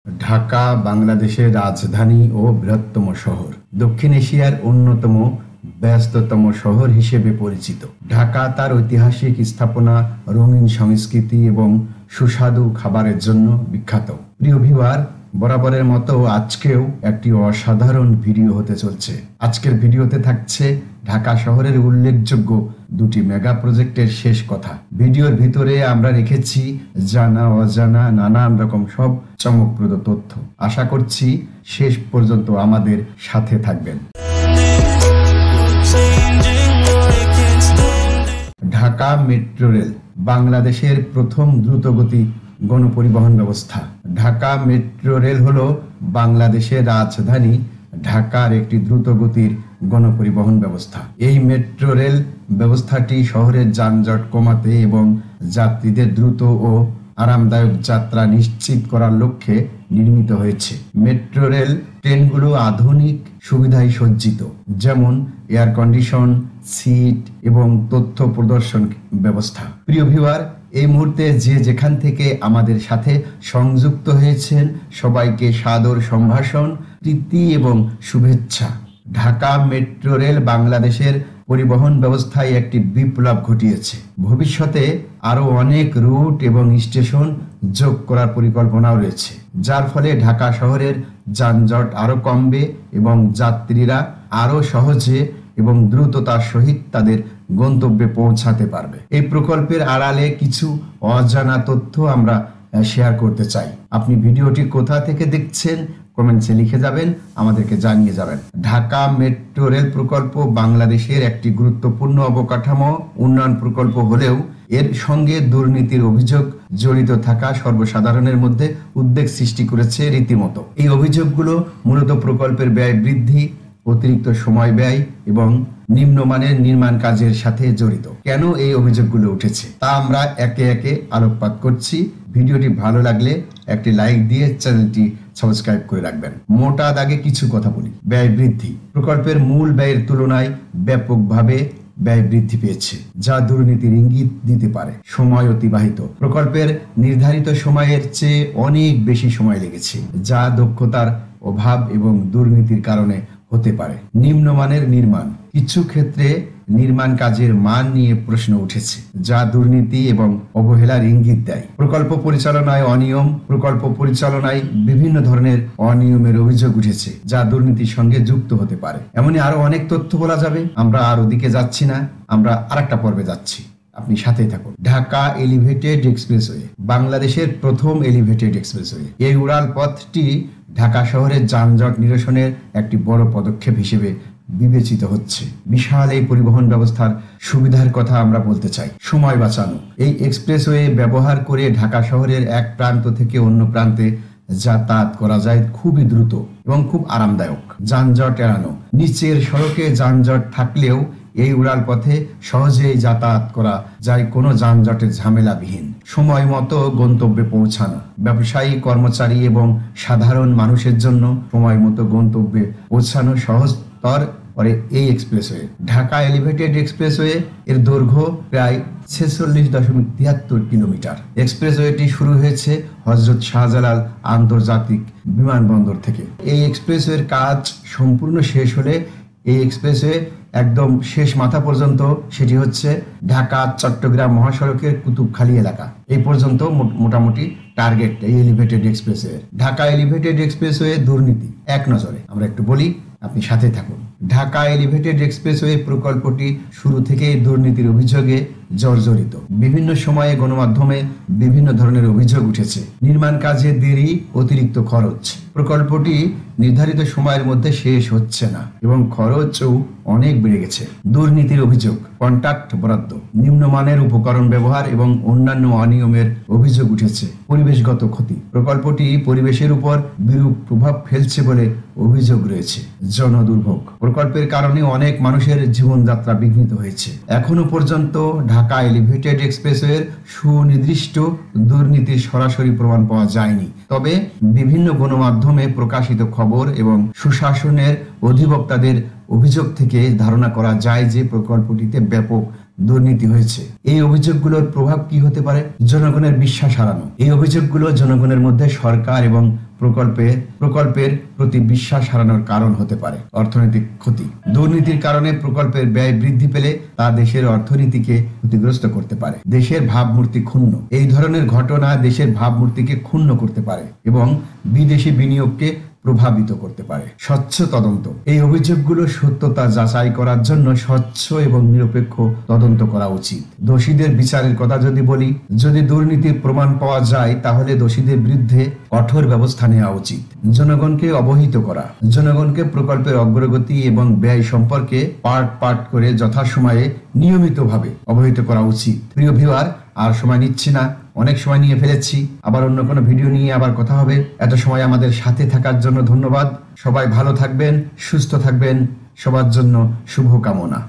ঢাকা বাংলাদেশের রাজধানী ও বৃহত্তম শহর, দক্ষিণ এশিয়ার অন্যতম ব্যস্ততম শহর হিসেবে পরিচিত। ঢাকা তার ঐতিহাসিক স্থাপনা, রঙিন সংস্কৃতি এবং সুস্বাদু খাবারের জন্য বিখ্যাত। প্রিয় ভিউয়ার, বরাবরের মতো আজকেও একটি অসাধারণ ভিডিও হতে চলছে। আজকের ভিডিওতে থাকছে ঢাকা শহরের উল্লেখযোগ্য দুটি মেগা প্রজেক্টের শেষ কথা। ভিডিওর ভিতরে আমরা রেখেছি জানা অজানা নানান রকম সব চমকপ্রদ তথ্য। আশা করছি শেষ পর্যন্ত আমাদের সাথে থাকবেন। ঢাকা মেট্রো রেল বাংলাদেশের প্রথম দ্রুতগতি গণপরিবহন ব্যবস্থা। ঢাকা মেট্রো রেল হলো বাংলাদেশের রাজধানী ঢাকার একটি দ্রুতগতির গণপরিবহন ব্যবস্থা। এই মেট্রো রেল ব্যবস্থাটি শহরের যানজট কমাতে এবং যাত্রীদের দ্রুত ও আরামদায়ক যাত্রা নিশ্চিত করার লক্ষ্যে নির্মিত হয়েছে। মেট্রো রেল ট্রেনগুলো আধুনিক সুবিধায় সজ্জিত, যেমন এয়ার কন্ডিশন, সিট এবং তথ্য প্রদর্শন ব্যবস্থা। প্রিয় ভিউয়ার, এই মুহূর্তে যে যেখান থেকে আমাদের সাথে সংযুক্ত হয়েছেন সবাইকে সাদর সম্ভাষণ, প্রীতি এবং শুভেচ্ছা। ঢাকা মেট্রো রেল বাংলাদেশের পরিবহন ব্যবস্থায় একটি বিপ্লব ঘটিয়েছে। ভবিষ্যতে আরো অনেক রুট এবং স্টেশন যোগ করার পরিকল্পনাও রয়েছে, যার ফলে ঢাকা শহরের যানজট আরো কমবে এবং যাত্রীরা আরো সহজে এবং দ্রুততার সহিত তাদের গন্তব্যে পৌঁছাতে পারবে। এই প্রকল্পের আড়ালে কিছু অজানা তথ্য আমরা শেয়ার করতে চাই। আপনি ভিডিওটি কোথা থেকে দেখছেন কমেন্টসে লিখে যাবেন, আমাদেরকে জানিয়ে যাবেন। ঢাকা মেট্রো রেল প্রকল্প বাংলাদেশের একটি গুরুত্বপূর্ণ অবকাঠামো উন্নয়ন প্রকল্প হলেও এর সঙ্গে দুর্নীতির অভিযোগ জড়িত থাকা সর্বসাধারণের মধ্যে উদ্বেগ সৃষ্টি করেছে রীতিমতো। এই অভিযোগগুলো মূলত প্রকল্পের ব্যয় বৃদ্ধি, অতিরিক্ত সময় ব্যয় এবং নিম্নমানের নির্মাণ কাজের সাথে জড়িত। কেন এই অভিযোগগুলো উঠেছে তা আমরা একে একে আলোকপাত করছি। ভিডিওটি ভালো লাগলে একটি লাইক দিয়ে চ্যানেলটি সাবস্ক্রাইব করে রাখবেন। মোটা দাগে কিছু কথা বলি। ব্যয় বৃদ্ধি। প্রকল্পের মূল ব্যয়ের তুলনায় ব্যাপকভাবে ব্যয় বৃদ্ধি পেয়েছে, যা দুর্নীতির ইঙ্গিত দিতে পারে। সময় অতিবাহিত। প্রকল্পের নির্ধারিত সময়ের চেয়ে অনেক বেশি সময় লেগেছে, যা দক্ষতার অভাব এবং দুর্নীতির কারণে হতে পারে। নিম্নমানের নির্মাণ। কিছু ক্ষেত্রে নির্মাণ কাজের মান নিয়ে প্রশ্ন উঠেছে, যা দুর্নীতি এবং অবহেলার ইঙ্গিত দেয়। প্রকল্প পরিচালনায় অনিয়ম। প্রকল্প পরিচালনায় বিভিন্ন ধরনের অনিয়মের অভিযোগ উঠেছে, যা দুর্নীতির সঙ্গে যুক্ত হতে পারে। এমনই আরো অনেক তথ্য বলা যাবে। আমরা আর ওদিকে যাচ্ছি না, আমরা আরেকটা পর্বে যাচ্ছি। আপনি সাথেই থাকুন। ঢাকা এলিভেটেড এক্সপ্রেসওয়ে বাংলাদেশের প্রথম এলিভেটেড এক্সপ্রেসওয়ে। এই উড়াল পথটি ঢাকা শহরের যানজট নিরসনের একটি বড় পদক্ষেপ হিসেবে বিবেচিত হচ্ছে। বিশাল এই পরিবহন ব্যবস্থার সুবিধার কথা আমরা বলতে চাই। সময় বাঁচানো। এই এক্সপ্রেসওয়ে ব্যবহার করে ঢাকা শহরের এক প্রান্ত থেকে অন্য প্রান্তে যাতায়াত করা যায় খুবই দ্রুত এবং খুব আরামদায়ক। যানজট এড়ানো। নিচের সড়কে যানজট থাকলেও এই উড়াল পথে সহজেই যাতায়াত করা যায়, কোনো যানজটের ঝামেলাবিহীন। সময় মতো গন্তব্যে পৌঁছানো। ব্যবসায়ী, কর্মচারী এবং সাধারণ মানুষের জন্য সময় মতো গন্তব্যে পৌঁছানো সহজতর করে এই এক্সপ্রেসওয়ে। ঢাকা এলিভেটেড এক্সপ্রেসওয়ে এর দৈর্ঘ্য প্রায় 46.73 কিলোমিটার। এক্সপ্রেসওয়েটি শুরু হয়েছে হযরত শাহজালাল আন্তর্জাতিক বিমানবন্দর থেকে। এই এক্সপ্রেসওয়ের কাজ সম্পূর্ণ শেষ হলে এই এক্সপ্রেসওয়ে একদম শেষ মাথা পর্যন্ত, সেটি হচ্ছে ঢাকা চট্টগ্রাম মহাসড়কের কুতুবখালী এলাকা। এই পর্যন্ত মোটামুটি টার্গেট এই elevated expressway. Dhaka elevated expressway দুর্নীতি এক নজরে আমরা একটু বলি, আপনি সাথে থাকুন। ঢাকা এলিভেটেড এক্সপ্রেসওয়ে প্রকল্পটি শুরু থেকেই দুর্নীতির অভিযোগে জর্জরিত। বিভিন্ন সময়ে গণমাধ্যমে বিভিন্ন ধরনের অভিযোগ উঠেছে। নির্মাণ কাজে দেরি, অতিরিক্ত খরচ। প্রকল্পটি নির্ধারিত সময়ের মধ্যে শেষ হচ্ছে না এবং খরচও অনেক বেড়ে গেছে। দুর্নীতির অভিযোগ। কন্ট্রাক্ট বরাদ্দ, নিম্নমানের উপকরণ ব্যবহার এবং অন্যান্য অনিয়মের অভিযোগ উঠেছে। পরিবেশগত ক্ষতি। প্রকল্পটি পরিবেশের উপর বিরূপ প্রভাব ফেলছে বলে অভিযোগ রয়েছে। জনদুর্ভোগ। প্রকল্পের কারণে অনেক মানুষের জীবনযাত্রা বিঘ্নিত হয়েছে। এখনো পর্যন্ত ঢাকা এলিভেটেড এক্সপ্রেসওয়ের সুনির্দিষ্ট দুর্নীতির সরাসরি প্রমাণ পাওয়া যায়নি, তবে বিভিন্ন গণমাধ্যমে প্রকাশিত খবর এবং সুশাসনের অধিবক্তাদের অভিযোগ থেকে ধারণা করা যায় যে প্রকল্পটিতে ব্যাপক দুর্নীতি হয়েছে। এই অভিযোগগুলোর প্রভাব কি হতে পারে? জনগণের বিশ্বাস হারানো। এই অভিযোগগুলো জনগণের মধ্যে সরকার এবং প্রকল্পের প্রতি বিশ্বাস হারানোর কারণ হতে পারে। অর্থনৈতিক ক্ষতি। দুর্নীতির কারণে প্রকল্পের ব্যয় বৃদ্ধি পেলে তা দেশের অর্থনীতিকে ক্ষতিগ্রস্ত করতে পারে। দেশের ভাবমূর্তি ক্ষুণ্ণ। এই ধরনের ঘটনা দেশের ভাবমূর্তিকে ক্ষুণ্ণ করতে পারে এবং বিদেশি বিনিয়োগকে প্রভাবিত করতে পারে। স্বচ্ছ তদন্ত। এই অভিযোগগুলো সত্যতা যাচাই করার জন্য স্বচ্ছ এবং নিরপেক্ষ তদন্ত করা উচিত। দোষীদের বিচারের কথা যদি বলি, যদি দুর্নীতির প্রমাণ পাওয়া যায় তাহলে দোষীদের বিরুদ্ধে কঠোর ব্যবস্থা নেওয়া উচিত। জনগণকে অবহিত করা। জনগণকে প্রকল্পের অগ্রগতি এবং ব্যয় সম্পর্কে পার্ট করে যথাসময়ে নিয়মিতভাবে অবহিত করা উচিত। প্রিয় ভিউয়ার, আর সময় নিচ্ছি না, অনেক সময় নিয়ে ফেলেছি। আবার অন্য কোনো ভিডিও নিয়ে আবার কথা হবে। এত সময় আমাদের সাথে থাকার জন্য ধন্যবাদ। সবাই ভালো থাকবেন, সুস্থ থাকবেন, সবার জন্য শুভকামনা।